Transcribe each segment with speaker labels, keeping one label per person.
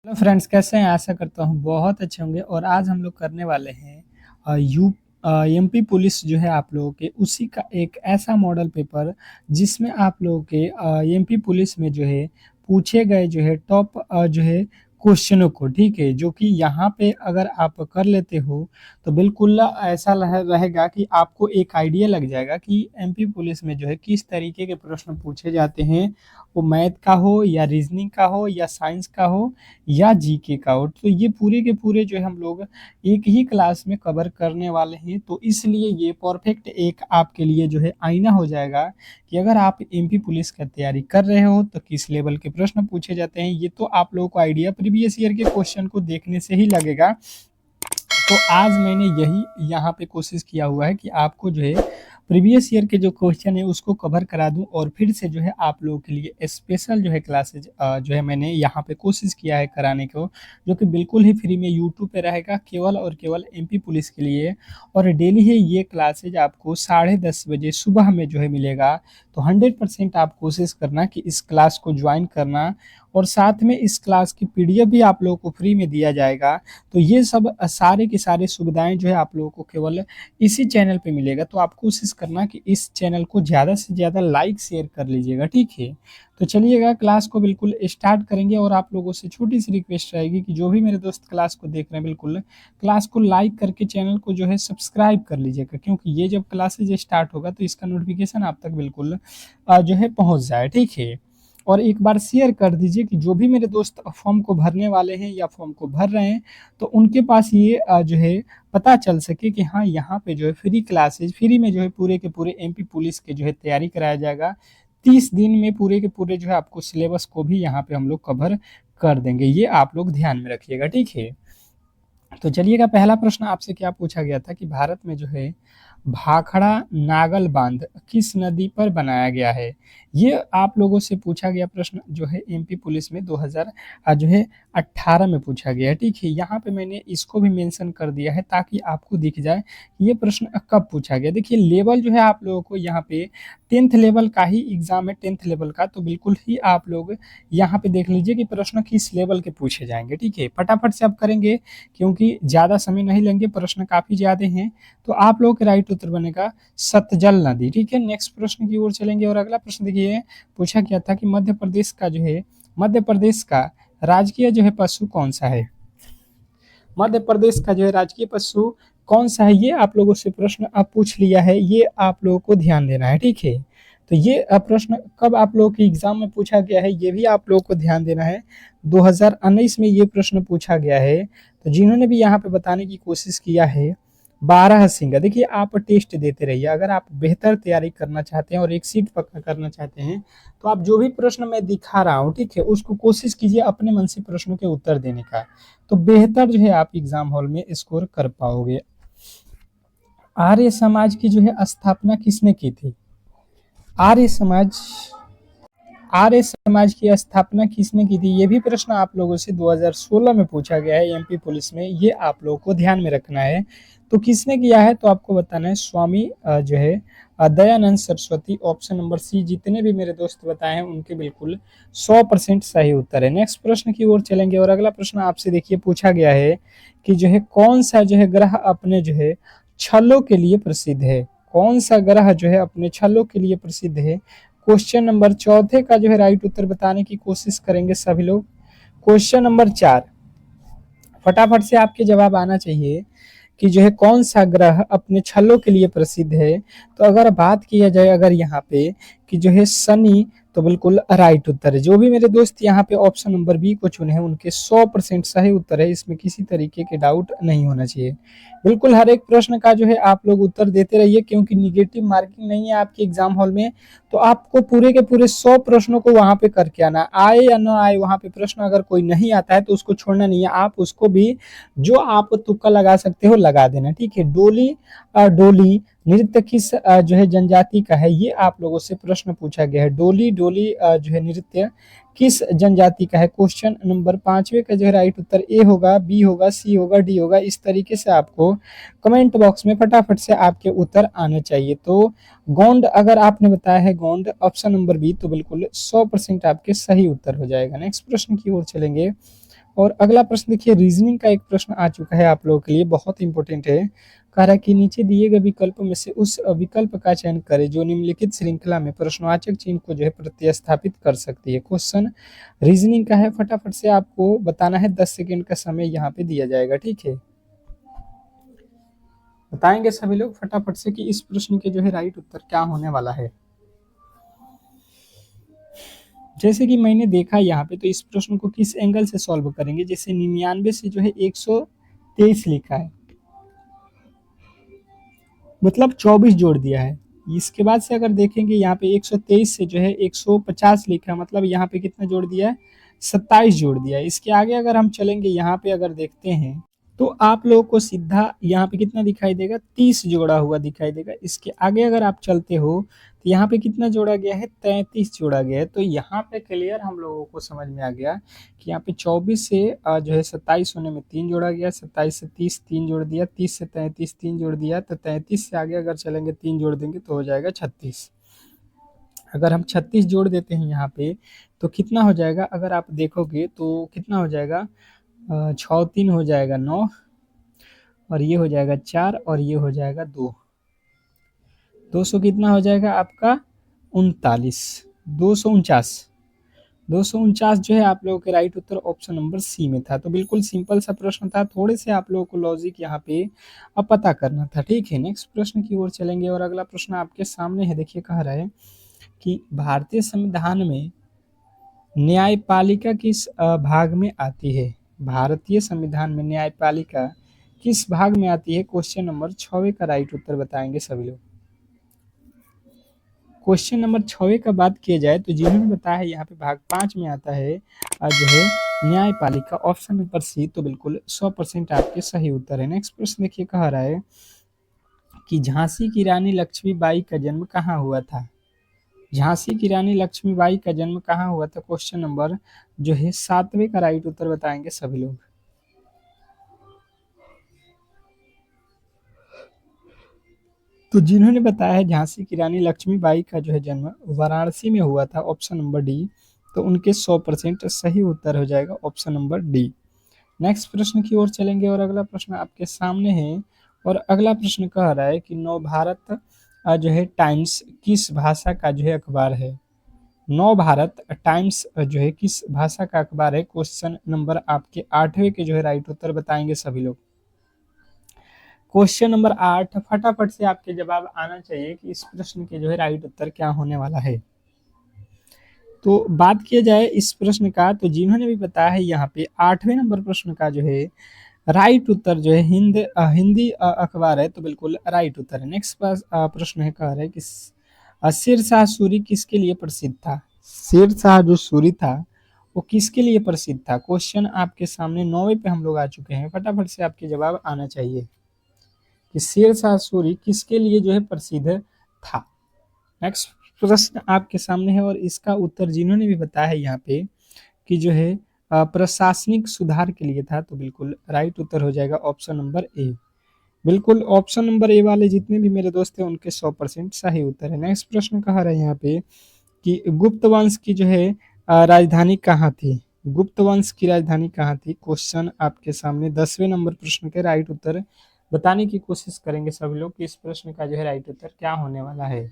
Speaker 1: Hello friends, कैसे हैं? आशा करता हूँ बहुत अच्छे होंगे। और आज हम लोग करने वाले हैं यू एमपी पुलिस जो है आप लोगों के उसी का एक ऐसा मॉडल पेपर जिसमें आप लोगों के एमपी पुलिस में जो है पूछे गए जो है टॉप जो है क्वेश्चनों को, ठीक है, जो कि यहाँ पे अगर आप कर लेते हो तो बिल्कुल ऐसा रहेगा कि आपको एक आइडिया लग जाएगा कि एमपी पुलिस में जो है किस तरीके के प्रश्न पूछे जाते हैं। वो मैथ का हो या रीजनिंग का हो या साइंस का हो या जीके का हो, तो ये पूरे के पूरे जो है हम लोग एक ही क्लास में कवर करने वाले हैं। तो इसलिए ये परफेक्ट एक आपके लिए जो है आईना हो जाएगा कि अगर आप एमपी पुलिस का तैयारी कर रहे हो तो किस लेवल के प्रश्न पूछे जाते हैं, ये तो आप लोगों को आइडिया प्रीवियस ईयर के क्वेश्चन को देखने से ही लगेगा। तो आज मैंने यही यहाँ पे कोशिश किया हुआ है कि आपको जो है प्रीवियस ईयर के जो क्वेश्चन है उसको कवर करा दूं और फिर से जो है आप लोगों के लिए स्पेशल जो है क्लासेज जो है मैंने यहाँ पे कोशिश किया है कराने को, जो कि बिल्कुल ही फ्री में यूट्यूब पे रहेगा केवल और केवल एमपी पुलिस के लिए। और डेली ही ये क्लासेज आपको 10:30 बजे सुबह में जो है मिलेगा। तो 100% आप कोशिश करना कि इस क्लास को ज्वाइन करना, और साथ में इस क्लास की पीडीएफ भी आप लोगों को फ्री में दिया जाएगा। तो ये सब सारे की सारी सुविधाएं जो है आप लोगों को केवल इसी चैनल पे मिलेगा। तो आप कोशिश करना कि इस चैनल को ज़्यादा से ज़्यादा लाइक शेयर कर लीजिएगा, ठीक है। तो चलिएगा क्लास को बिल्कुल स्टार्ट करेंगे। और आप लोगों से छोटी सी रिक्वेस्ट रहेगी कि जो भी मेरे दोस्त क्लास को देख रहे हैं बिल्कुल क्लास को लाइक करके चैनल को जो है सब्सक्राइब कर लीजिएगा, क्योंकि ये जब क्लासेज स्टार्ट होगा तो इसका नोटिफिकेशन आप तक बिल्कुल जो है पहुँच जाए, ठीक है। और एक बार शेयर कर दीजिए कि जो भी मेरे दोस्त फॉर्म को भरने वाले हैं या फॉर्म को भर रहे हैं तो उनके पास ये जो है पता चल सके कि हाँ, यहाँ पे जो है फ्री क्लासेज फ्री में जो है पूरे के पूरे एमपी पुलिस के जो है तैयारी कराया जाएगा। 30 दिन में पूरे के पूरे जो है आपको सिलेबस को भी यहाँ पे हम लोग कवर कर देंगे, ये आप लोग ध्यान में रखिएगा, ठीक है। तो चलिएगा, पहला प्रश्न आपसे क्या पूछा गया था कि भारत में जो है भाखड़ा नागल बांध किस नदी पर बनाया गया है। ये आप लोगों से पूछा गया प्रश्न जो है एमपी पुलिस में 2000 जो है 18 में पूछा गया है, ठीक है। यहाँ पे मैंने इसको भी मेंशन कर दिया है ताकि आपको दिख जाए ये प्रश्न कब पूछा गया। देखिए लेवल जो है आप लोगों को यहाँ पे 10th लेवल का ही एग्जाम है, 10th लेवल का, तो बिल्कुल ही आप लोग यहाँ पे देख लीजिए कि प्रश्न किस लेवल के पूछे जाएंगे, ठीक है। फटाफट से आप करेंगे क्योंकि ज़्यादा समय नहीं लेंगे, प्रश्न काफ़ी ज़्यादा हैं। तो आप लोगों के राइट उत्तर बनेगा सतजल नदी, ठीक है। नेक्स्ट प्रश्न की ओर चलेंगे और अगला प्रश्न देखिए पूछा गया था कि मध्य प्रदेश का राजकीय जो है पशु कौन सा है। मध्य प्रदेश का जो है राजकीय पशु कौन सा है, ये आप लोगों से प्रश्न अब पूछ लिया है, ये आप लोगों को ध्यान देना है, ठीक है। तो ये प्रश्न कब आप लोगों के एग्जाम में पूछा गया है ये भी आप लोगों को ध्यान देना है। 2019 में ये प्रश्न पूछा गया है। तो जिन्होंने भी यहाँ पे बताने की कोशिश किया है, बारहसिंगा, देखिए आप टेस्ट देते रहिए। अगर आप बेहतर तैयारी करना चाहते हैं और एक सीट पक्का करना चाहते हैं तो आप जो भी प्रश्न मैं दिखा रहा हूँ, ठीक है, उसको कोशिश कीजिए अपने मन से प्रश्नों के उत्तर देने का, तो बेहतर जो है आप एग्जाम हॉल में स्कोर कर पाओगे। आर्य समाज की जो है स्थापना किसने की थी। आर्य समाज आर्य समाज की स्थापना किसने की थी, ये भी प्रश्न आप लोगों से 2016 में पूछा गया है एमपी पुलिस में, ये आप लोगों को ध्यान में रखना है। तो किसने किया है तो आपको बताना है स्वामी जो है Dayanand Saraswati. Option number C, जितने भी मेरे दोस्त बताए हैं उनके बिल्कुल 100% सही उत्तर है। नेक्स्ट प्रश्न की ओर चलेंगे और अगला प्रश्न आपसे देखिए पूछा गया है कि जो है कौन सा जो है ग्रह अपने जो है छल्लों के लिए प्रसिद्ध है। कौन सा ग्रह जो है अपने छल्लों के लिए प्रसिद्ध है। क्वेश्चन नंबर चौथे का जो है राइट उत्तर बताने की कोशिश करेंगे सभी लोग। क्वेश्चन नंबर 4, फटाफट से आपके जवाब आना चाहिए कि जो है कौन सा ग्रह अपने छल्लों के लिए प्रसिद्ध है। तो अगर बात किया जाए अगर यहाँ पे कि जो है शनि, तो बिल्कुल राइट उत्तर है। जो भी मेरे दोस्त यहाँ पे ऑप्शन नंबर बी को चुने हैं उनके 100% सही उत्तर है, इसमें किसी तरीके के डाउट नहीं होना चाहिए। बिल्कुल हर एक प्रश्न का जो है आप लोग उत्तर देते रहिए, क्योंकि निगेटिव मार्किंग नहीं है आपके एग्जाम हॉल में। तो आपको पूरे के पूरे 100 प्रश्नों को वहां पे करके आना, आए या ना आए वहां पे प्रश्न अगर कोई नहीं आता है तो उसको छोड़ना नहीं है, आप उसको भी जो आप तुक्का लगा सकते हो लगा देना, ठीक है। डोली नृत्य किस जो है जनजाति का है, ये आप लोगों से प्रश्न पूछा गया है। डोली डोली जो है नृत्य किस जनजाति का है। क्वेश्चन नंबर 5वें का जो है राइट उत्तर ए होगा, बी होगा, सी होगा, डी होगा। इस तरीके से आपको कमेंट बॉक्स में फटाफट से आपके उत्तर आने चाहिए। तो गोंड अगर आपने बताया है गोंड ऑप्शन नंबर बी, तो बिल्कुल 100% आपके सही उत्तर हो जाएगा। नेक्स्ट प्रश्न की ओर चलेंगे। और अगला प्रश्न देखिए, रीजनिंग का एक प्रश्न आ चुका है आप लोगों के लिए, बहुत इंपॉर्टेंट है। कह रहा है कि नीचे दिए गए विकल्पों में से उस विकल्प का चयन करें जो निम्नलिखित श्रृंखला में प्रश्नवाचक चिन्ह को जो है प्रतिस्थापित कर सकती है। क्वेश्चन रीजनिंग का है, फटाफट से आपको बताना है, 10 सेकेंड का समय यहाँ पे दिया जाएगा, ठीक है। बताएंगे सभी लोग फटाफट से कि इस प्रश्न के जो है राइट उत्तर क्या होने वाला है। जैसे कि मैंने देखा यहाँ पे, तो इस प्रश्न को किस एंगल से सॉल्व करेंगे, जैसे 99 से जो है 123 लिखा है, मतलब 24 जोड़ दिया है। इसके बाद से अगर देखेंगे यहाँ पे 123 से जो है 150 लिखा है, मतलब यहाँ पे कितना जोड़ दिया है, 27 जोड़ दिया है। इसके आगे अगर हम चलेंगे यहाँ पे अगर देखते हैं, तो आप लोगों को सीधा यहाँ पे कितना दिखाई देगा, 30 जोड़ा हुआ दिखाई देगा। इसके आगे अगर आप चलते हो तो यहाँ पे कितना जोड़ा गया है, 33 जोड़ा गया है। तो यहाँ पे क्लियर हम लोगों को समझ में आ गया कि यहाँ पे 24 से जो है 27 होने में 3 जोड़ा गया, 27 से 30 3 जोड़ दिया, 30 से 33 3 जोड़ दिया, तो 33 से आगे अगर चलेंगे 3 जोड़ देंगे तो हो जाएगा 36। अगर हम 36 जोड़ देते हैं यहाँ पे तो कितना हो जाएगा, अगर आप देखोगे तो कितना हो जाएगा, 6 3 हो जाएगा 9, और ये हो जाएगा 4, और ये हो जाएगा 2। 200 कितना हो जाएगा आपका, 39, 249। 249 जो है आप लोगों के राइट उत्तर ऑप्शन नंबर सी में था। तो बिल्कुल सिंपल सा प्रश्न था, थोड़े से आप लोगों को लॉजिक यहाँ पे अब पता करना था, ठीक है। नेक्स्ट प्रश्न की ओर चलेंगे, और अगला प्रश्न आपके सामने है। देखिए कह रहा है कि भारतीय संविधान में न्यायपालिका किस भाग में आती है। भारतीय संविधान में न्यायपालिका किस भाग में आती है, क्वेश्चन नंबर 6 का राइट उत्तर बताएंगे सभी लोग। क्वेश्चन नंबर 6 का बात किया जाए तो जिन्होंने बताया है यहाँ पे भाग 5 में आता है जो है न्यायपालिका, ऑप्शन नंबर सी, तो बिल्कुल 100% आपके सही उत्तर है। नेक्स्ट प्रश्न देखिए कह रहा है कि झांसी की रानी लक्ष्मीबाई का जन्म कहाँ हुआ था। झांसी की रानी लक्ष्मीबाई का जन्म कहाँ हुआ था, क्वेश्चन नंबर जो है 7 का राइट उत्तर बताएंगे सभी लोग। तो जिन्होंने बताया है झांसी की रानी लक्ष्मीबाई का जो है जन्म वाराणसी में हुआ था, ऑप्शन नंबर डी, तो उनके 100% सही उत्तर हो जाएगा ऑप्शन नंबर डी। नेक्स्ट प्रश्न की ओर चलेंगे, और अगला प्रश्न आपके सामने है। और अगला प्रश्न कह रहा है कि नवभारत जो है टाइम्स किस भाषा का जो है अखबार है। नवभारत टाइम्स जो है किस भाषा का अखबार है, क्वेश्चन नंबर आपके 8वें के जो है राइट उत्तर बताएंगे सभी लोग। क्वेश्चन नंबर 8, फटाफट से आपके जवाब आना चाहिए कि इस प्रश्न के जो है राइट उत्तर क्या होने वाला है। तो बात किया जाए इस प्रश्न का, तो जिन्होंने भी बताया है यहाँ पे 8वें नंबर प्रश्न का जो है राइट उत्तर जो है हिंदी अखबार है, तो बिल्कुल राइट उत्तर है। नेक्स्ट प्रश्न है, कह रहा है कि शेरशाह सूरी किसके लिए प्रसिद्ध था। शेरशाह जो सूरी था वो किसके लिए प्रसिद्ध था, क्वेश्चन आपके सामने 9वें पे हम लोग आ चुके हैं, फटाफट से आपके जवाब आना चाहिए कि शेरशाह सूरी किसके लिए जो है प्रसिद्ध था। नेक्स्ट प्रश्न आपके सामने है, और इसका उत्तर जिन्होंने भी बताया है यहाँ पे कि जो है प्रशासनिक सुधार के लिए था, तो बिल्कुल राइट उत्तर हो जाएगा ऑप्शन नंबर ए। बिल्कुल ऑप्शन नंबर ए वाले जितने भी मेरे दोस्त हैं उनके 100% सही उत्तर है। नेक्स्ट प्रश्न कहा रहा है यहाँ पे कि गुप्त वंश की जो है राजधानी कहाँ थी। गुप्त वंश की राजधानी कहाँ थी, क्वेश्चन आपके सामने 10वें नंबर प्रश्न के राइट उत्तर बताने की कोशिश करेंगे सभी लोग कि इस प्रश्न का जो है राइट उत्तर क्या होने वाला है।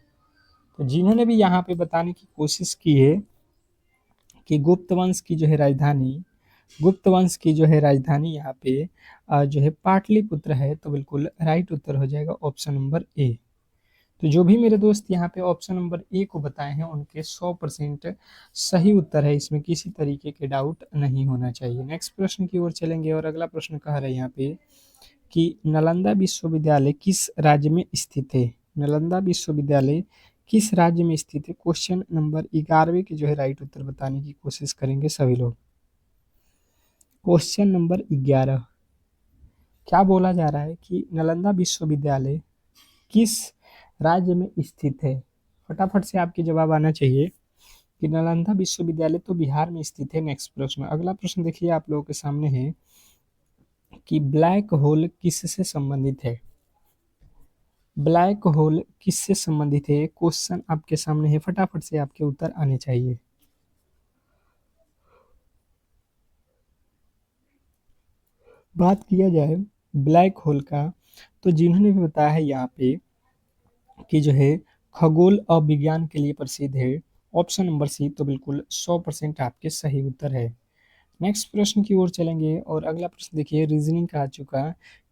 Speaker 1: तो जिन्होंने भी यहाँ पे बताने की कोशिश की है कि गुप्त वंश की जो है राजधानी, गुप्त वंश की जो है राजधानी यहाँ पे जो है पाटलिपुत्र है, तो बिल्कुल राइट उत्तर हो जाएगा ऑप्शन नंबर ए। तो जो भी मेरे दोस्त यहाँ पे ऑप्शन नंबर ए को बताए हैं उनके 100% सही उत्तर है, इसमें किसी तरीके के डाउट नहीं होना चाहिए। नेक्स्ट प्रश्न की ओर चलेंगे, और अगला प्रश्न कह रहा है यहाँ पे कि नालंदा विश्वविद्यालय किस राज्य में स्थित है। नालंदा विश्वविद्यालय किस राज्य में स्थित है, क्वेश्चन नंबर 11वें के जो है राइट उत्तर बताने की कोशिश करेंगे सभी लोग। क्वेश्चन नंबर 11 क्या बोला जा रहा है कि नालंदा विश्वविद्यालय किस राज्य में स्थित है, फटाफट से आपके जवाब आना चाहिए कि नालंदा विश्वविद्यालय तो बिहार में स्थित है। नेक्स्ट प्रश्न, अगला प्रश्न देखिए आप लोगों के सामने है कि ब्लैक होल किससे संबंधित है। ब्लैक होल किससे संबंधित है, क्वेश्चन आपके सामने है, फटाफट से आपके उत्तर आने चाहिए। बात किया जाए ब्लैक होल का, तो जिन्होंने भी बताया है यहाँ पे कि जो है खगोल और विज्ञान के लिए प्रसिद्ध है, ऑप्शन नंबर सी तो बिल्कुल 100% आपके सही उत्तर है। नेक्स्ट प्रश्न की ओर चलेंगे और अगला प्रश्न देखिए रीजनिंग का आ चुका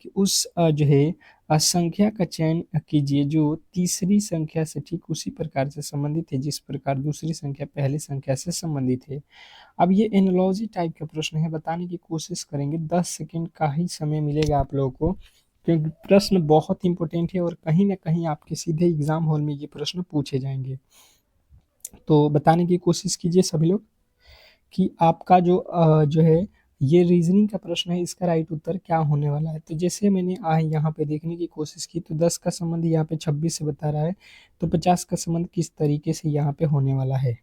Speaker 1: कि उस जो है संख्या का चयन कीजिए जो तीसरी संख्या से ठीक उसी प्रकार से संबंधित है जिस प्रकार दूसरी संख्या पहली संख्या से संबंधित है। अब ये एनालॉजी टाइप का प्रश्न है, बताने की कोशिश करेंगे, 10 सेकंड का ही समय मिलेगा आप लोगों को, क्योंकि प्रश्न बहुत इंपॉर्टेंट है और कहीं ना कहीं आपके सीधे एग्जाम हॉल में ये प्रश्न पूछे जाएंगे। तो बताने की कोशिश कीजिए सभी लोग कि आपका जो है ये रीजनिंग का प्रश्न है, इसका राइट उत्तर क्या होने वाला है। तो जैसे मैंने यहाँ पे देखने की कोशिश की तो 10 का संबंध यहाँ पे 26 से बता रहा है, तो 50 का संबंध किस तरीके से यहाँ पे होने वाला है।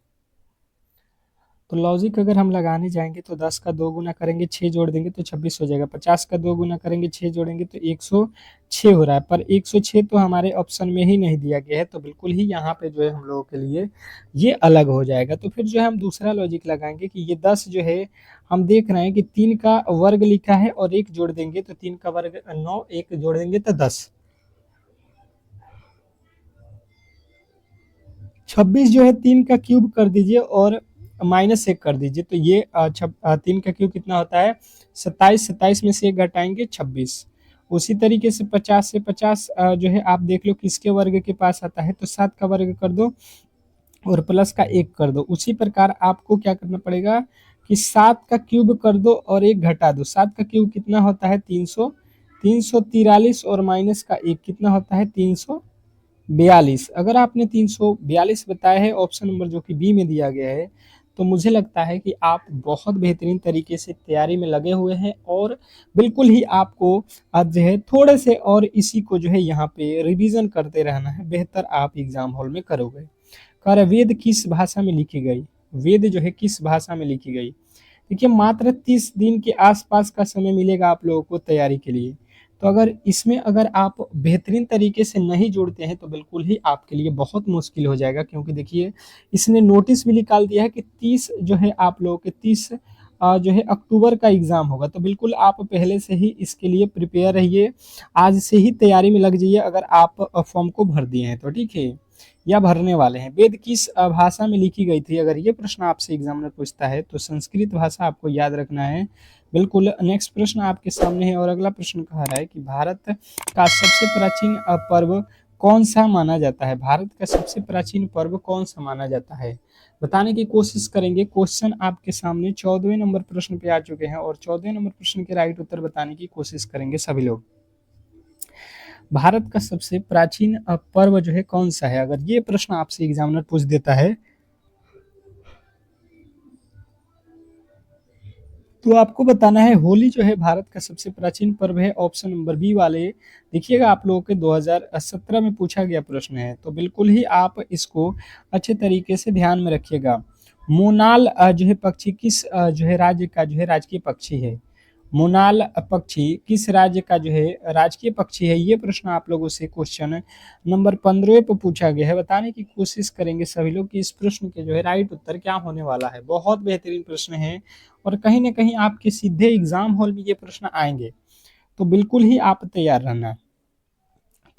Speaker 1: तो लॉजिक अगर हम लगाने जाएंगे तो 10 का 2 गुना करेंगे 6 जोड़ देंगे तो 26 हो जाएगा, 50 का 2 गुना करेंगे 6 जोड़ेंगे तो 106 हो रहा है, पर 106 तो हमारे ऑप्शन में ही नहीं दिया गया है, तो बिल्कुल ही यहाँ पे जो है हम लोगों के लिए ये अलग हो जाएगा। तो फिर जो है हम दूसरा लॉजिक लगाएंगे कि ये 10 जो है हम देख रहे हैं कि 3 का वर्ग लिखा है और 1 जोड़ देंगे तो 3 का वर्ग 9, 1 जोड़ देंगे तो 10, 26 जो है 3 का क्यूब कर दीजिए और -1 कर दीजिए, तो ये 3 का क्यूब कितना होता है 27, 27 में से 1 घटाएंगे 26। उसी तरीके से 50 से 50 जो है आप देख लो किसके वर्ग के पास आता है, तो 7 का वर्ग कर दो और प्लस का 1 कर दो। उसी प्रकार आपको क्या करना पड़ेगा कि 7 का क्यूब कर दो और 1 घटा दो, 7 का क्यूब कितना होता है 300, 343 और माइनस का 1 कितना होता है 342। अगर आपने 342 बताया है ऑप्शन नंबर जो कि बी में दिया गया है, तो मुझे लगता है कि आप बहुत बेहतरीन तरीके से तैयारी में लगे हुए हैं और बिल्कुल ही आपको आज जो है थोड़े से और इसी को जो है यहाँ पे रिवीजन करते रहना है, बेहतर आप एग्जाम हॉल में करोगे। कह रहे वेद किस भाषा में लिखी गई, वेद जो है किस भाषा में लिखी गई। देखिए मात्र 30 दिन के आसपास का समय मिलेगा आप लोगों को तैयारी के लिए, तो अगर इसमें अगर आप बेहतरीन तरीके से नहीं जोड़ते हैं तो बिल्कुल ही आपके लिए बहुत मुश्किल हो जाएगा, क्योंकि देखिए इसने नोटिस भी निकाल दिया है कि 30 जो है आप लोगों के 30 जो है अक्टूबर का एग्जाम होगा, तो बिल्कुल आप पहले से ही इसके लिए प्रिपेयर रहिए, आज से ही तैयारी में लग जाइए अगर आप फॉर्म को भर दिए हैं तो, ठीक है, या भरने वाले हैं। वेद किस भाषा में लिखी गई थी, अगर ये प्रश्न आपसे एग्जामिनर पूछता है तो संस्कृत भाषा आपको याद रखना है। बिल्कुल नेक्स्ट प्रश्न आपके सामने है और अगला प्रश्न कह रहा है कि भारत का सबसे प्राचीन पर्व कौन सा माना जाता है, भारत का सबसे प्राचीन पर्व कौन सा माना जाता है, बताने की कोशिश करेंगे। क्वेश्चन आपके सामने 14वें नंबर प्रश्न पे आ चुके हैं और 14वें नंबर प्रश्न के राइट उत्तर बताने की कोशिश करेंगे सभी लोग। भारत का सबसे प्राचीन पर्व जो है कौन सा है, अगर ये प्रश्न आपसे एग्जामिनर पूछ देता है तो आपको बताना है होली जो है भारत का सबसे प्राचीन पर्व है, ऑप्शन नंबर बी वाले। देखिएगा आप लोगों के 2017 में पूछा गया प्रश्न है, तो बिल्कुल ही आप इसको अच्छे तरीके से ध्यान में रखिएगा। मोनाल जो है पक्षी किस जो है राज्य का जो है राजकीय पक्षी है, मोनाल पक्षी किस राज्य का जो है राजकीय पक्षी है, ये प्रश्न आप लोगों से क्वेश्चन नंबर 15 पर पूछा गया है। बताने की कोशिश करेंगे सभी लोग कि इस प्रश्न के जो है राइट उत्तर क्या होने वाला है। बहुत बेहतरीन प्रश्न है और कहीं ना कहीं आपके सीधे एग्जाम हॉल में ये प्रश्न आएंगे, तो बिल्कुल ही आप तैयार रहना।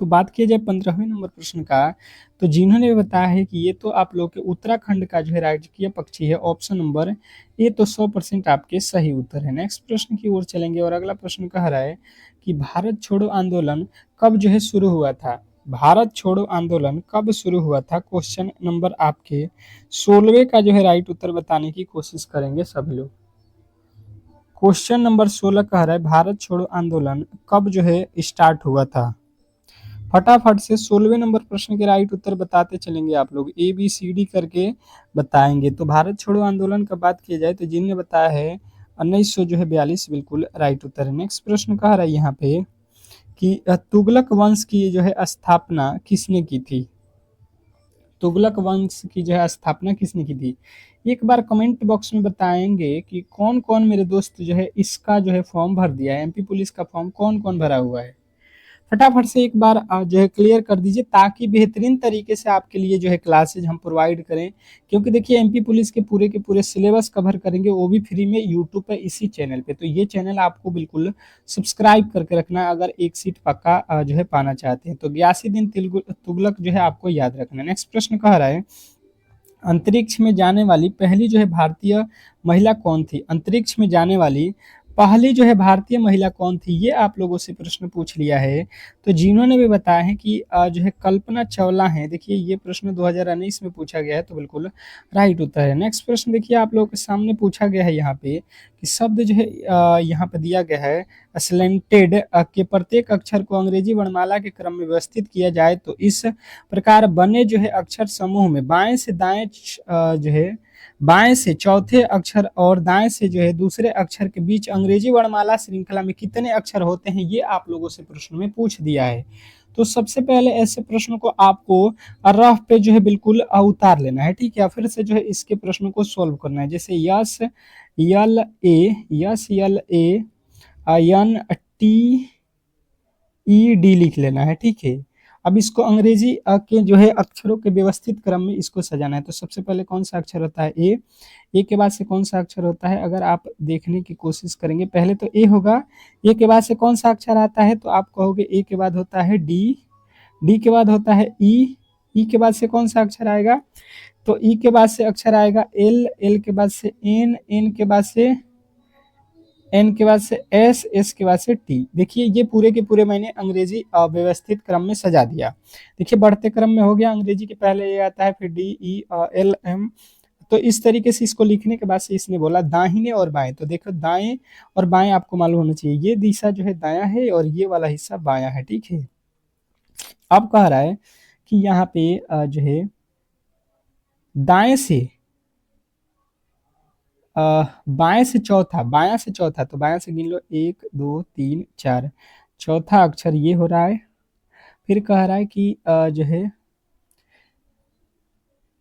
Speaker 1: तो बात किया जाए 15वें नंबर प्रश्न का, तो जिन्होंने बताया है कि ये तो आप लोग के उत्तराखंड का जो है राजकीय पक्षी है, ऑप्शन नंबर ए तो 100% आपके सही उत्तर है। नेक्स्ट प्रश्न की ओर चलेंगे और अगला प्रश्न कह रहा है कि भारत छोड़ो आंदोलन कब जो है शुरू हुआ था, भारत छोड़ो आंदोलन कब शुरू हुआ था, क्वेश्चन नंबर आपके 16वें का जो है राइट उत्तर बताने की कोशिश करेंगे सभी लोग। क्वेश्चन नंबर 16 कह रहा है भारत छोड़ो आंदोलन कब जो है स्टार्ट हुआ था। फटाफट से 16वें नंबर प्रश्न के राइट उत्तर बताते चलेंगे आप लोग, ए बी सी डी करके बताएंगे। तो भारत छोड़ो आंदोलन का बात किया जाए तो जिनने बताया है 1900 जो है 42 बिल्कुल राइट उत्तर है। नेक्स्ट प्रश्न कह रहा है यहाँ पे कि तुगलक वंश की जो है स्थापना किसने की थी, तुगलक वंश की जो है स्थापना किसने की थी। एक बार कमेंट बॉक्स में बताएंगे कि कौन कौन मेरे दोस्त जो है इसका जो है फॉर्म भर दिया है, एमपी पुलिस का फॉर्म कौन कौन भरा हुआ है। फटाफट से एक बार जो है क्लियर कर दीजिए, ताकि बेहतरीन तरीके से आपके लिए जो है क्लासेज हम प्रोवाइड करें। क्योंकि देखिए एमपी पुलिस के पूरे सिलेबस कवर करेंगे, वो भी फ्री में यूट्यूब पे इसी चैनल पे। तो ये चैनल आपको बिल्कुल सब्सक्राइब करके रखना है अगर एक सीट पक्का जो है पाना चाहते हैं। तो गयासीद्दीन तुगलक जो है आपको याद रखना है। नेक्स्ट प्रश्न कह रहा है, अंतरिक्ष में जाने वाली पहली जो है भारतीय महिला कौन थी? अंतरिक्ष में जाने वाली पहली जो है भारतीय महिला कौन थी, ये आप लोगों से प्रश्न पूछ लिया है। तो जिन्होंने भी बताया है कि जो है कल्पना चावला है। देखिए ये प्रश्न 2019 में पूछा गया है, तो बिल्कुल राइट उत्तर है। नेक्स्ट प्रश्न देखिए आप लोगों के सामने पूछा गया है यहाँ पे कि शब्द जो है यहाँ पे दिया गया है स्लेंटेड के प्रत्येक अक्षर को अंग्रेजी वर्णमाला के क्रम में व्यवस्थित किया जाए तो इस प्रकार बने जो है अक्षर समूह में बाएं से दाएं जो है बाएं से चौथे अक्षर और दाएं से जो है दूसरे अक्षर के बीच अंग्रेजी वर्णमाला श्रृंखला में कितने अक्षर होते हैं, ये आप लोगों से प्रश्न में पूछ दिया है। तो सबसे पहले ऐसे प्रश्न को आपको रफ पे जो है बिल्कुल उतार लेना है, ठीक है। फिर से जो है इसके प्रश्न को सोल्व करना है। जैसे S L A N T E D लिख लेना है, ठीक है। अब इसको अंग्रेजी के जो है अक्षरों के व्यवस्थित क्रम में इसको सजाना है। तो सबसे पहले कौन सा अक्षर होता है? ए के बाद से कौन सा अक्षर होता है? अगर आप देखने की कोशिश करेंगे पहले तो ए होगा, ए के बाद से कौन सा अक्षर आता है? तो आप कहोगे ए के बाद होता है डी, डी के बाद होता है ई, ई के बाद से कौन सा अक्षर आएगा? तो ई के बाद से अक्षर आएगा एल, एल के बाद से एन, एन के बाद से एन के बाद से एस, एस के बाद से टी। देखिए ये पूरे के पूरे मैंने अंग्रेजी अव्यवस्थित क्रम में सजा दिया। देखिए बढ़ते क्रम में हो गया, अंग्रेजी के पहले ए आता है, फिर डी ई एल एम। तो इस तरीके से इसको लिखने के बाद से इसने बोला दाहिने और बाएं। तो देखो दाएं और बाएं आपको मालूम होना चाहिए, ये दिशा जो है दायां है और ये वाला हिस्सा बायां है, ठीक है। अब कह रहा है कि यहाँ पे जो है दाएं से बाएं से चौथा, बायां से चौथा, तो बायां से गिन लो 1 2 3 4, चौथा अक्षर ये हो रहा है। फिर कह रहा है कि जो है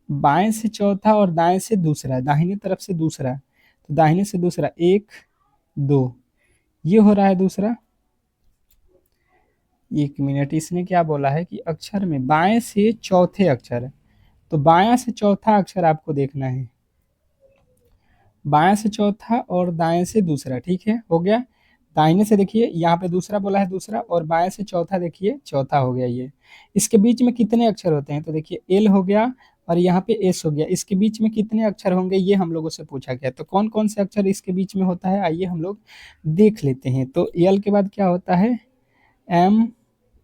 Speaker 1: बाएं से चौथा और दाएं से दूसरा, दाहिने तरफ से दूसरा, तो दाहिने से दूसरा 1 2, ये हो रहा है दूसरा। 1 मिनट, इसने क्या बोला है कि अक्षर में बाएं से चौथे अक्षर, तो बायां से चौथा अक्षर आपको देखना है, बाएं से चौथा और दाएं से दूसरा, ठीक है, हो गया। दाहिने से देखिए यहाँ पे दूसरा बोला है दूसरा, और बाएं से चौथा देखिए चौथा हो गया ये। इसके बीच में कितने अक्षर होते हैं? तो देखिए एल हो गया और यहाँ पे एस हो गया। इसके बीच में कितने अक्षर होंगे ये हम लोगों से पूछा गया। तो कौन कौन से अक्षर इसके बीच में होता है, आइए हम लोग देख लेते हैं। तो एल के बाद क्या होता है? एम,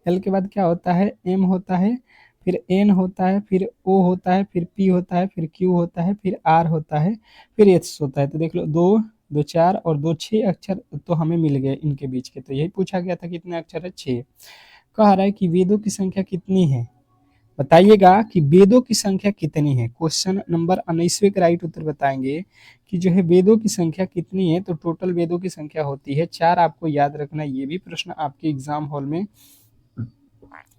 Speaker 1: एल के बाद क्या होता है? एम होता है, फिर एन होता है, फिर ओ होता है, फिर पी होता है, फिर क्यू होता है, फिर आर होता है, फिर एच होता है। तो देख लो 2 2 4 और 2 6 अक्षर तो हमें मिल गए इनके बीच के। तो यही पूछा गया था कितने अक्षर है? 6। कह रहा है कि वेदों की संख्या कितनी है? बताइएगा कि वेदों की संख्या कितनी है। क्वेश्चन नंबर 19वें का राइट उत्तर बताएंगे कि जो है वेदों की संख्या कितनी है। तो टोटल वेदों की संख्या होती है 4। आपको याद रखना, ये भी प्रश्न आपके एग्जाम हॉल में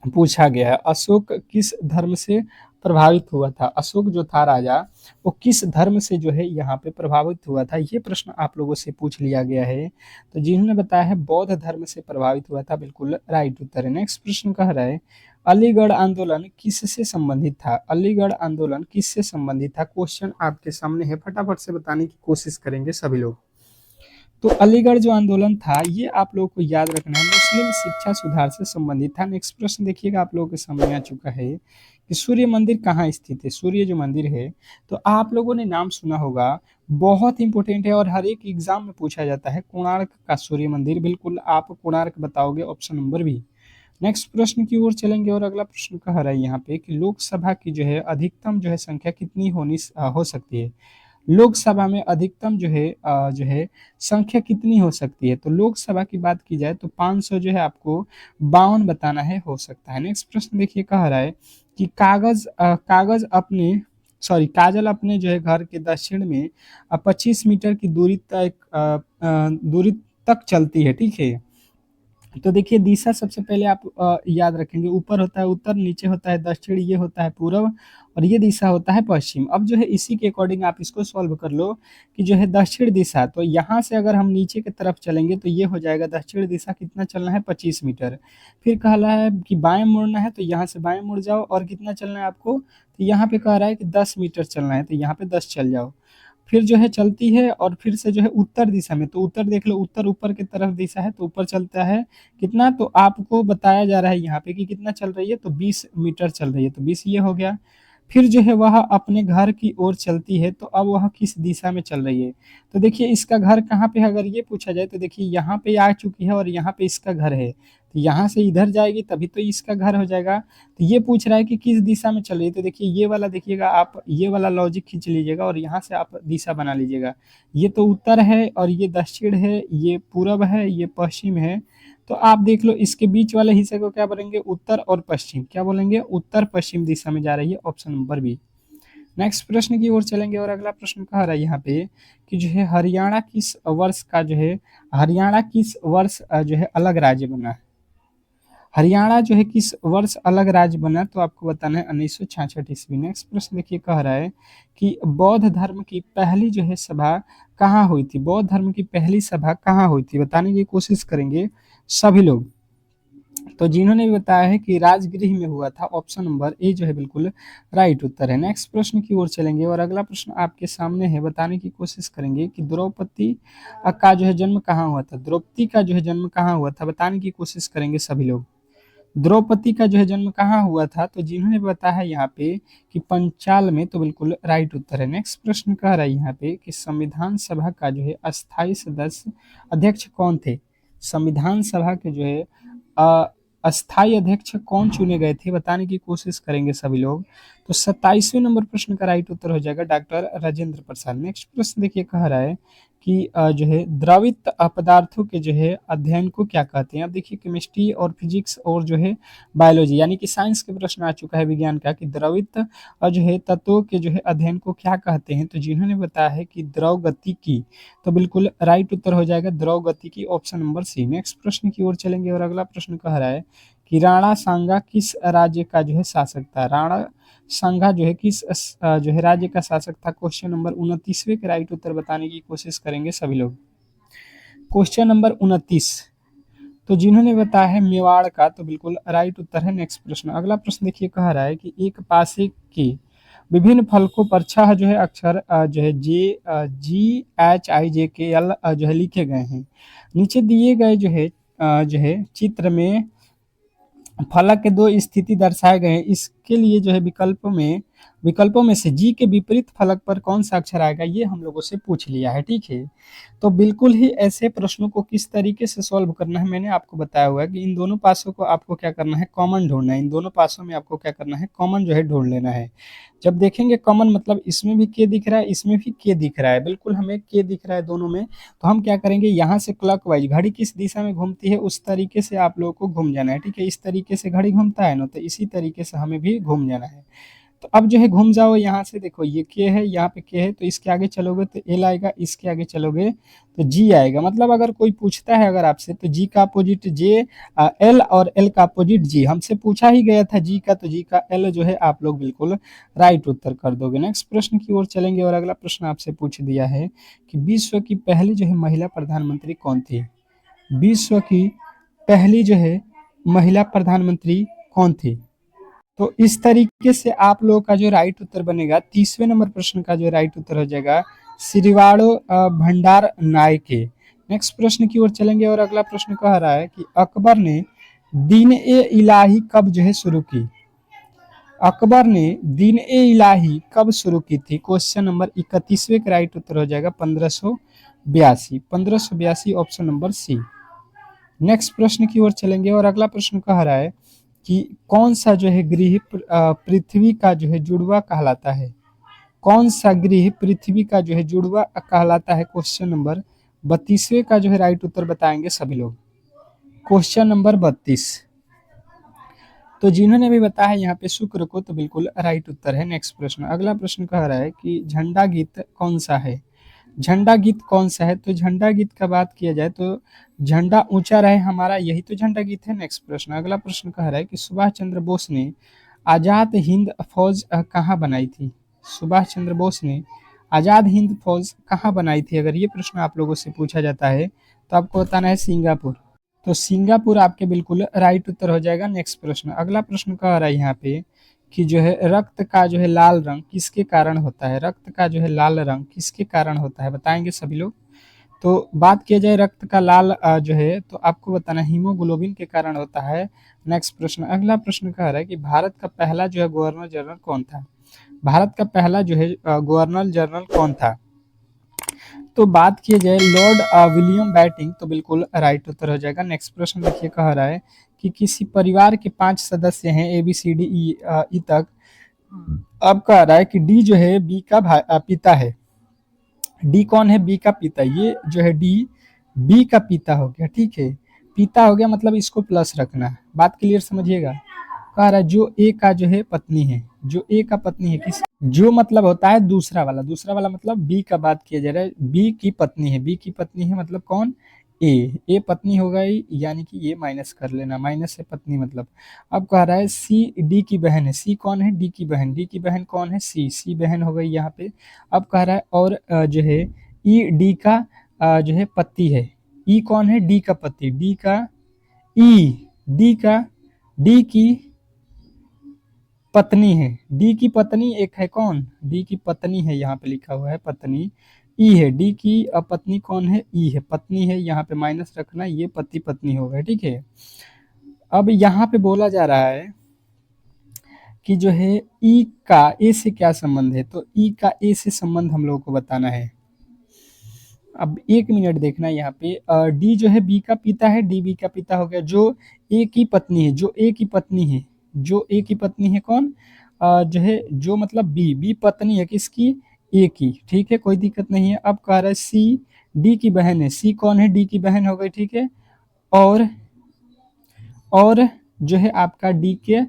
Speaker 1: पूछा गया है। अशोक किस धर्म से प्रभावित हुआ था? अशोक जो था राजा, वो किस धर्म से जो है यहाँ पे प्रभावित हुआ था, ये प्रश्न आप लोगों से पूछ लिया गया है। तो जिन्होंने बताया है बौद्ध धर्म से प्रभावित हुआ था, बिल्कुल राइट उत्तर है। नेक्स्ट प्रश्न कह रहा है अलीगढ़ आंदोलन किससे संबंधित था? अलीगढ़ आंदोलन किससे संबंधित था? क्वेश्चन आपके सामने है, फटाफट से बताने की कोशिश करेंगे सभी लोग। तो अलीगढ़ जो आंदोलन था ये आप लोगों को याद रखना है, मुस्लिम शिक्षा सुधार से संबंधित था। नेक्स्ट प्रश्न देखिएगा आप लोगों के सामने आ चुका है कि सूर्य मंदिर कहाँ स्थित है? सूर्य जो मंदिर है, तो आप लोगों ने नाम सुना होगा, बहुत इंपॉर्टेंट है और हर एक एग्जाम में पूछा जाता है, कोणार्क का सूर्य मंदिर। बिल्कुल आप कोणार्क बताओगे, ऑप्शन नंबर बी। नेक्स्ट प्रश्न की ओर चलेंगे और अगला प्रश्न कह रहा है यहाँ पे कि लोकसभा की जो है अधिकतम जो है संख्या कितनी हो सकती है? लोकसभा में अधिकतम जो है संख्या कितनी हो सकती है? तो लोकसभा की बात की जाए तो 500 जो है आपको 52 बताना है, हो सकता है। नेक्स्ट प्रश्न देखिए कह रहा है कि काजल अपने जो है घर के दक्षिण में 25 मीटर की दूरी तक चलती है, ठीक है। तो देखिए दिशा सबसे पहले आप याद रखेंगे, ऊपर होता है उत्तर, नीचे होता है दक्षिण, ये होता है पूर्व और ये दिशा होता है पश्चिम। अब जो है इसी के अकॉर्डिंग आप इसको सॉल्व कर लो कि जो है दक्षिण दिशा, तो यहाँ से अगर हम नीचे की तरफ चलेंगे तो ये हो जाएगा दक्षिण दिशा, कितना चलना है 25 मीटर। फिर कह रहा है कि बाएं मुड़ना है तो यहाँ से बाएं मुड़ जाओ और कितना चलना है आपको, तो यहाँ पे कह रहा है कि 10 मीटर चलना है तो यहाँ पे 10 चल जाओ। फिर जो है चलती है और फिर से जो है उत्तर दिशा में, तो उत्तर देख लो, उत्तर ऊपर की तरफ दिशा है तो ऊपर चलता है कितना, तो आपको बताया जा रहा है यहाँ पे कि कितना चल रही है, तो 20 मीटर चल रही है, तो 20 ये हो गया। फिर जो है वह अपने घर की ओर चलती है, तो अब वह किस दिशा में चल रही है, तो देखिए इसका घर कहाँ पे है, अगर ये पूछा जाए तो देखिए यहाँ पे आ चुकी है और यहाँ पे इसका घर है, तो यहाँ से इधर जाएगी तभी तो इसका घर हो जाएगा। तो ये पूछ रहा है कि किस दिशा में चल रही है, तो देखिए ये वाला देखिएगा, आप ये वाला लॉजिक खींच लीजिएगा और यहाँ से आप दिशा बना लीजिएगा। ये तो उत्तर है और ये दक्षिण है, ये पूरब है, ये पश्चिम है, तो आप देख लो इसके बीच वाले हिस्से को क्या बोलेंगे, उत्तर और पश्चिम, क्या बोलेंगे, उत्तर पश्चिम दिशा में जा रही है, ऑप्शन नंबर बी। नेक्स्ट प्रश्न की ओर चलेंगे और अगला प्रश्न कह रहा है यहाँ पे कि जो है हरियाणा किस वर्ष का जो है, हरियाणा किस वर्ष जो है अलग राज्य बना है, हरियाणा जो है किस वर्ष अलग राज्य बना, तो आपको बताना है 1966 ईस्वी। नेक्स्ट प्रश्न देखिए कह रहा है कि बौद्ध धर्म की पहली जो है सभा कहाँ हुई थी, बौद्ध धर्म की पहली सभा कहाँ हुई थी, बताने की कोशिश करेंगे सभी लोग। तो जिन्होंने भी बताया है कि राजगृह में हुआ था, ऑप्शन नंबर ए जो है बिल्कुल राइट उत्तर है। नेक्स्ट प्रश्न की ओर चलेंगे और अगला प्रश्न आपके सामने है, बताने की कोशिश करेंगे कि द्रौपदी का जो है जन्म कहाँ हुआ था, द्रौपदी का जो है जन्म कहाँ हुआ था, बताने की कोशिश करेंगे सभी लोग। द्रौपदी का जो है जन्म कहाँ हुआ था, तो जिन्होंने बताया है यहाँ पे कि पंचाल में, तो बिल्कुल राइट उत्तर है। नेक्स्ट प्रश्न कह रहा है यहाँ पे कि संविधान सभा का जो है अस्थायी सदस्य अध्यक्ष कौन थे, संविधान सभा के जो है अस्थायी अध्यक्ष कौन चुने गए थे, बताने की कोशिश करेंगे सभी लोग। तो 27वें नंबर प्रश्न का राइट उत्तर हो जाएगा डॉक्टर राजेंद्र प्रसाद। नेक्स्ट प्रश्न देखिए कह रहा है कि जो है द्रवित पदार्थों के जो है अध्ययन को क्या कहते हैं। अब देखिए केमिस्ट्री और फिजिक्स और जो है बायोलॉजी यानी कि साइंस के प्रश्न आ चुका है विज्ञान का कि द्रवित जो है तत्वों के जो है अध्ययन को क्या कहते हैं, तो जिन्होंने बताया है कि द्रव गति की, तो बिल्कुल राइट उत्तर हो जाएगा द्रव गति की, ऑप्शन नंबर सी। नेक्स्ट प्रश्न की ओर चलेंगे और अगला प्रश्न कह रहा है कि राणा सांगा किस राज्य का जो है शासक था, राणा सांगा जो है किस जो है राज्य का शासक था, क्वेश्चन नंबर 29वें के राइट उत्तर बताने की कोशिश करेंगे सभी लोग। क्वेश्चन नंबर 29, तो जिन्होंने बताया है मेवाड़ का, तो बिल्कुल राइट उत्तर है। नेक्स्ट प्रश्न, अगला प्रश्न देखिए कह रहा है कि एक पासे के विभिन्न फलकों पर 6 जो है अक्षर जो है GHIJKL जो है लिखे गए हैं। नीचे दिए गए जो है चित्र में फलक के 2 स्थिति दर्शाए गए हैं, इसके लिए जो है विकल्पों में से जी के विपरीत फलक पर कौन सा अक्षर आएगा, ये हम लोगों से पूछ लिया है, ठीक है। तो बिल्कुल ही ऐसे प्रश्नों को किस तरीके से सॉल्व करना है मैंने आपको बताया हुआ है कि इन दोनों पासों को आपको क्या करना है, कॉमन ढूंढना है, इन दोनों पासों में आपको क्या करना है, कॉमन जो है ढूंढ लेना है। जब देखेंगे कॉमन मतलब इसमें भी के दिख रहा है, इसमें भी के दिख रहा है, बिल्कुल हमें के दिख रहा है दोनों में, तो हम क्या करेंगे यहाँ से क्लॉकवाइज, घड़ी किस दिशा में घूमती है उस तरीके से आप लोगों को घूम जाना है, ठीक है। इस तरीके से घड़ी घूमता है ना, तो इसी तरीके से हमें भी घूम जाना है। तो अब जो है घूम जाओ यहाँ से, देखो ये के है, यहाँ पे के है, तो इसके आगे चलोगे तो एल आएगा, इसके आगे चलोगे तो जी आएगा। मतलब अगर कोई पूछता है अगर आपसे, तो जी का अपोजिट जे एल और एल का अपोजिट जी, हमसे पूछा ही गया था जी का, तो जी का एल जो है आप लोग बिल्कुल राइट उत्तर कर दोगे। नेक्स्ट प्रश्न की ओर चलेंगे और अगला प्रश्न आपसे पूछ दिया है कि विश्व की पहली जो है महिला प्रधानमंत्री कौन थी, विश्व की पहली जो है महिला प्रधानमंत्री कौन थी। तो इस तरीके से आप लोगों का जो राइट उत्तर बनेगा 30वें नंबर प्रश्न का जो राइट उत्तर हो जाएगा श्रीवाड़ो भंडार नायके। नेक्स्ट प्रश्न की ओर चलेंगे और अगला प्रश्न कह रहा है कि अकबर ने दीन ए इलाही कब जो है शुरू की, अकबर ने दीन ए इलाही कब शुरू की थी, क्वेश्चन नंबर 31वें का राइट उत्तर हो जाएगा 1582, 1582 ऑप्शन नंबर सी। नेक्स्ट प्रश्न की ओर चलेंगे और अगला प्रश्न कह रहा है कि कौन सा जो है ग्रह पृथ्वी का जो है जुड़वा कहलाता है, कौन सा ग्रह पृथ्वी का जो है जुड़वा कहलाता है, क्वेश्चन नंबर 32वें का जो है राइट उत्तर बताएंगे सभी लोग। क्वेश्चन नंबर 32, तो जिन्होंने भी बताया यहाँ पे शुक्र को, तो बिल्कुल राइट उत्तर है। नेक्स्ट प्रश्न, अगला प्रश्न कह रहा है कि झंडा गीत कौन सा है, झंडा गीत कौन सा है? तो झंडा गीत का बात किया जाए तो झंडा ऊंचा रहे हमारा, यही तो झंडा गीत है। नेक्स्ट प्रश्न, अगला प्रश्न कह रहा है कि सुभाष चंद्र बोस ने आजाद हिंद फौज कहाँ बनाई थी? सुभाष चंद्र बोस ने आजाद हिंद फौज कहाँ बनाई थी? अगर ये प्रश्न आप लोगों से पूछा जाता है तो आपको बताना है सिंगापुर। तो सिंगापुर आपके बिल्कुल राइट उत्तर हो जाएगा। नेक्स्ट प्रश्न, अगला प्रश्न कह रहा है यहाँ पे कि जो है रक्त का जो है लाल रंग किसके कारण होता है? रक्त का जो है लाल रंग किसके कारण होता है, बताएंगे सभी लोग। तो बात किया जाए रक्त का लाल जो है तो आपको बताना हीमोग्लोबिन के कारण होता है। नेक्स्ट प्रश्न, अगला प्रश्न कह रहा है कि भारत का पहला जो है गवर्नर जनरल कौन था? भारत का पहला जो है गवर्नर जनरल कौन था? तो बात की जाए लॉर्ड विलियम बेंटिंक, तो बिल्कुल राइट उत्तर हो जाएगा। नेक्स्ट प्रश्न देखिए कह रहा है कि किसी परिवार के 5 सदस्य हैं A B C D E तक। अब कह रहा है कि डी जो है बी का पिता है। डी कौन है? बी का पिता। ये जो है डी बी का पिता हो गया, ठीक है। पिता हो गया मतलब इसको प्लस रखना है, बात क्लियर समझिएगा। कह रहा है जो ए का जो है पत्नी है, जो ए का पत्नी है किस, जो मतलब होता है दूसरा वाला, दूसरा वाला मतलब बी का बात किया जा रहा है। बी की पत्नी है, बी की पत्नी है मतलब कौन? ए पत्नी हो गई, यानी कि ये माइनस कर लेना, माइनस है पत्नी मतलब। अब कह रहा है सी डी की बहन है। सी कौन है? डी की बहन। डी की बहन कौन है? सी बहन हो गई यहाँ पे। अब कह रहा है और जो है ई डी का जो है पति है। ई कौन है? डी का पति। डी का ई, डी का, डी की पत्नी है। डी की पत्नी एक है कौन? डी की पत्नी है, यहाँ पे लिखा हुआ है पत्नी। ई है, डी की पत्नी कौन है? ई है, पत्नी है, यहाँ पे माइनस रखना, ये पति पत्नी हो गए, ठीक है। अब यहाँ पे बोला जा रहा है कि जो है ई का ए से क्या संबंध है? तो ई का ए से संबंध हम लोगों को बताना है। अब 1 मिनट देखना यहाँ पे, डी जो है बी का पिता है, डी बी का पिता हो गया। जो ए की पत्नी है, जो ए की पत्नी है, जो ए की पत्नी है कौन? जो है जो मतलब बी पत्नी है किसकी? ए की, ठीक है, कोई दिक्कत नहीं है। अब कह रहा है सी डी की बहन है। सी कौन है? डी की बहन हो गई, ठीक है। और और जो है आपका डी के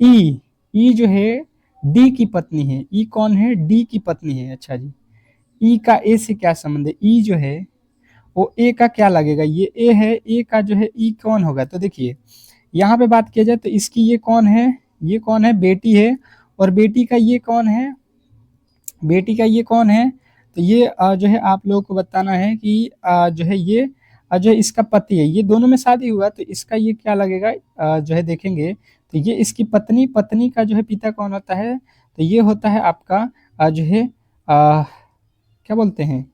Speaker 1: ई, ई जो है डी की पत्नी है। ई कौन है? डी की पत्नी है, अच्छा जी। ई का ए से क्या संबंध है? ई जो है वो ए का क्या लगेगा? ये ए है, ए का जो है ई कौन होगा? तो देखिए यहाँ पे बात किया जाए तो इसकी ये कौन है? ये कौन है? बेटी है। और बेटी का ये कौन है? बेटी का ये कौन है? तो ये जो है आप लोगों को बताना है कि जो है ये जो है इसका पति है। ये दोनों में शादी हुआ तो इसका ये क्या लगेगा? जो है देखेंगे तो ये इसकी पत्नी, पत्नी का जो है पिता कौन होता है? तो ये होता है आपका जो है क्या बोलते हैं,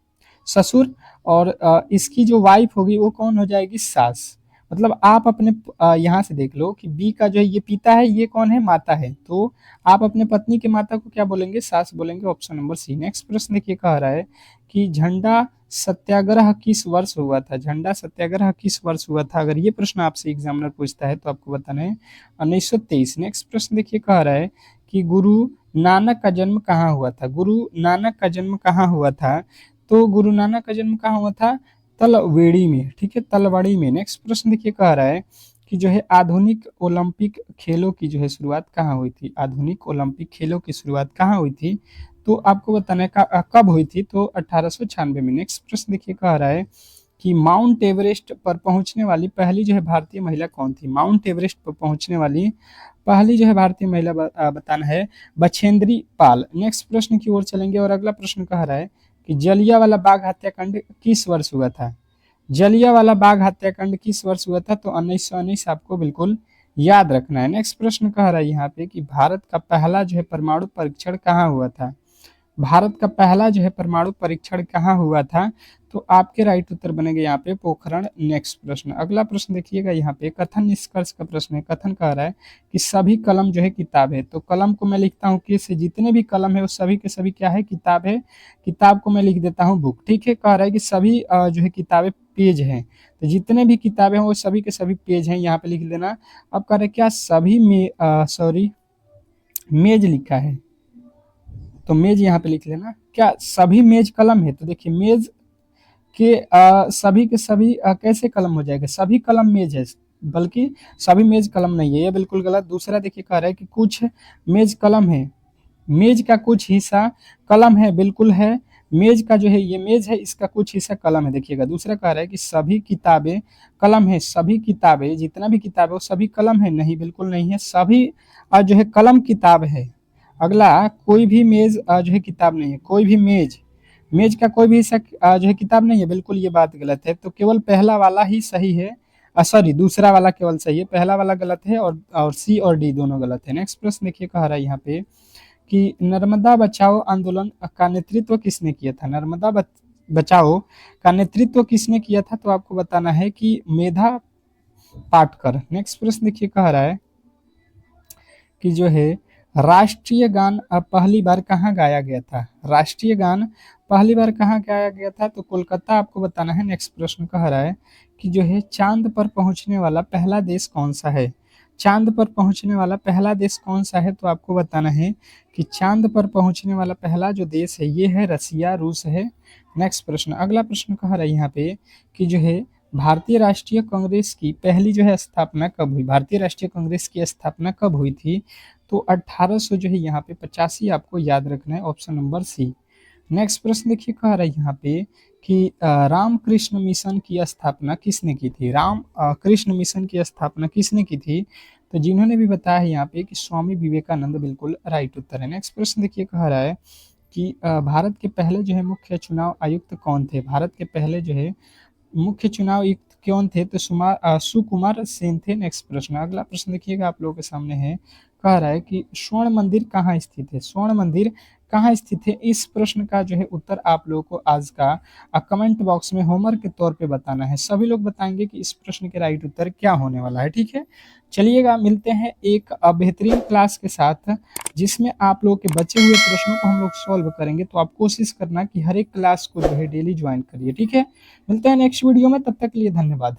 Speaker 1: ससुर। और इसकी जो वाइफ होगी वो कौन हो जाएगी? सास। मतलब आप अपने यहाँ से देख लो कि बी का जो है ये पिता है, ये कौन है? माता है। तो आप अपने पत्नी के माता को क्या बोलेंगे? सास बोलेंगे। ऑप्शन नंबर सी। नेक्स्ट प्रश्न देखिए कह रहा है कि झंडा सत्याग्रह किस वर्ष हुआ था? झंडा सत्याग्रह किस वर्ष हुआ था? अगर ये प्रश्न आपसे एग्जामिनर पूछता है तो आपको बताना है 1923। नेक्स्ट प्रश्न देखिए कह रहा है कि गुरु नानक का जन्म कहाँ हुआ था? गुरु नानक का जन्म कहाँ हुआ था? तो गुरु नानक का जन्म कहाँ हुआ था? तलवेड़ी में, ठीक है, तलवाड़ी में। नेक्स्ट प्रश्न देखिए कह रहा है कि जो है आधुनिक ओलंपिक खेलों की जो है शुरुआत कहाँ हुई थी? आधुनिक ओलंपिक खेलों की शुरुआत कहाँ हुई थी? तो आपको बताना है कब हुई थी? तो 1896 में। नेक्स्ट प्रश्न देखिए कह रहा है कि माउंट एवरेस्ट पर पहुंचने वाली पहली जो है भारतीय महिला कौन थी? माउंट एवरेस्ट पर पहुंचने वाली पहली जो है भारतीय महिला बताना है बछेंद्री पाल। नेक्स्ट प्रश्न की ओर चलेंगे और अगला प्रश्न कह रहा है कि जलियांवाला बाग हत्याकांड किस वर्ष हुआ था? जलियांवाला बाग हत्याकांड किस वर्ष हुआ था? तो 1919 आपको बिल्कुल याद रखना है। नेक्स्ट प्रश्न कह रहा है यहाँ पे कि भारत का पहला जो है परमाणु परीक्षण कहाँ हुआ था? भारत का पहला जो है परमाणु परीक्षण कहाँ हुआ था? तो आपके राइट उत्तर बनेंगे यहाँ पे पोखरण। नेक्स्ट प्रश्न, अगला प्रश्न देखिएगा यहाँ पे कथन निष्कर्ष का प्रश्न है। कथन कह रहा है कि सभी कलम जो है किताब है। तो कलम को मैं लिखता हूँ कि से जितने भी कलम है वो सभी के सभी क्या है? किताब है। किताब को मैं लिख देता हूँ बुक, ठीक है। कह रहा है कि सभी जो है किताबें पेज हैं। तो जितने भी किताबें हैं वो सभी के सभी पेज हैं, यहाँ पे लिख देना। अब कह रहे हैं क्या सभी में सॉरी मेज लिखा है, तो मेज यहाँ पे लिख लेना। क्या सभी मेज कलम है? तो देखिए मेज के सभी के सभी कैसे कलम हो जाएगा? सभी कलम मेज है, बल्कि सभी मेज कलम नहीं है, ये बिल्कुल गलत। दूसरा देखिए कह रहा है कि कुछ मेज कलम है, मेज का कुछ हिस्सा कलम है, बिल्कुल है। मेज का जो है ये मेज है, इसका कुछ हिस्सा कलम है। देखिएगा दूसरा कह रहा है कि सभी किताबें कलम है, सभी किताबें जितना भी किताब है वो सभी कलम है। नहीं, बिल्कुल नहीं है, सभी जो है कलम किताब है। अगला, कोई भी मेज जो है किताब नहीं है। कोई भी मेज, मेज का कोई भी हिस्सा जो है किताब नहीं है। बिल्कुल ये बात गलत है, तो केवल पहला वाला ही सही है। सॉरी, दूसरा वाला केवल सही है, पहला वाला गलत है, और सी और डी दोनों गलत है। नेक्स्ट प्रश्न देखिए, कह रहा है यहाँ पे कि नर्मदा बचाओ आंदोलन का नेतृत्व किसने किया था। नर्मदा बचाओ का नेतृत्व किसने किया था, तो आपको बताना है कि मेधा पाटकर। नेक्स्ट प्रश्न देखिए, कह रहा है कि जो है राष्ट्रीय गान पहली बार कहाँ गाया गया था। राष्ट्रीय गान पहली बार कहाँ गाया गया था, तो कोलकाता आपको बताना है। नेक्स्ट प्रश्न कह रहा है कि जो है चांद पर पहुंचने वाला पहला देश कौन सा है। चांद पर पहुंचने वाला पहला देश कौन सा है, तो आपको बताना है कि चांद पर पहुंचने वाला पहला जो देश है ये है रसिया, रूस है। नेक्स्ट प्रश्न, अगला प्रश्न कह रहा है यहाँ पे कि जो है भारतीय राष्ट्रीय कांग्रेस की पहली जो है स्थापना कब हुई। भारतीय राष्ट्रीय कांग्रेस की स्थापना कब हुई थी, तो 1800 जो है यहाँ पे 85 आपको याद रखना है, ऑप्शन नंबर सी। नेक्स्ट प्रश्न देखिए, कह रहा है यहाँ पे कि रामकृष्ण मिशन की स्थापना किसने की थी। राम कृष्ण मिशन की स्थापना किसने की थी, तो जिन्होंने भी बताया है यहाँ पे कि स्वामी विवेकानंद, बिल्कुल राइट उत्तर है। नेक्स्ट प्रश्न देखिए, कह रहा है कि भारत के पहले जो है मुख्य चुनाव आयुक्त कौन थे। भारत के पहले जो है मुख्य चुनाव आयुक्त कौन थे, तो सुकुमार सेन थे। नेक्स्ट प्रश्न, अगला प्रश्न देखिएगा आप लोगों के सामने है, कह रहा है कि स्वर्ण मंदिर कहाँ स्थित है। स्वर्ण मंदिर कहाँ स्थित है, इस प्रश्न का जो है उत्तर आप लोगों को आज का कमेंट बॉक्स में होमवर्क के तौर पे बताना है। सभी लोग बताएंगे कि इस प्रश्न के राइट उत्तर क्या होने वाला है, ठीक है। चलिएगा, मिलते हैं एक बेहतरीन क्लास के साथ जिसमें आप लोग के बचे हुए प्रश्नों को हम लोग सॉल्व करेंगे। तो आप कोशिश करना कि हर एक क्लास को जो है डेली ज्वाइन करिए, ठीक है। मिलते हैं नेक्स्ट वीडियो में, तब तक के लिए धन्यवाद।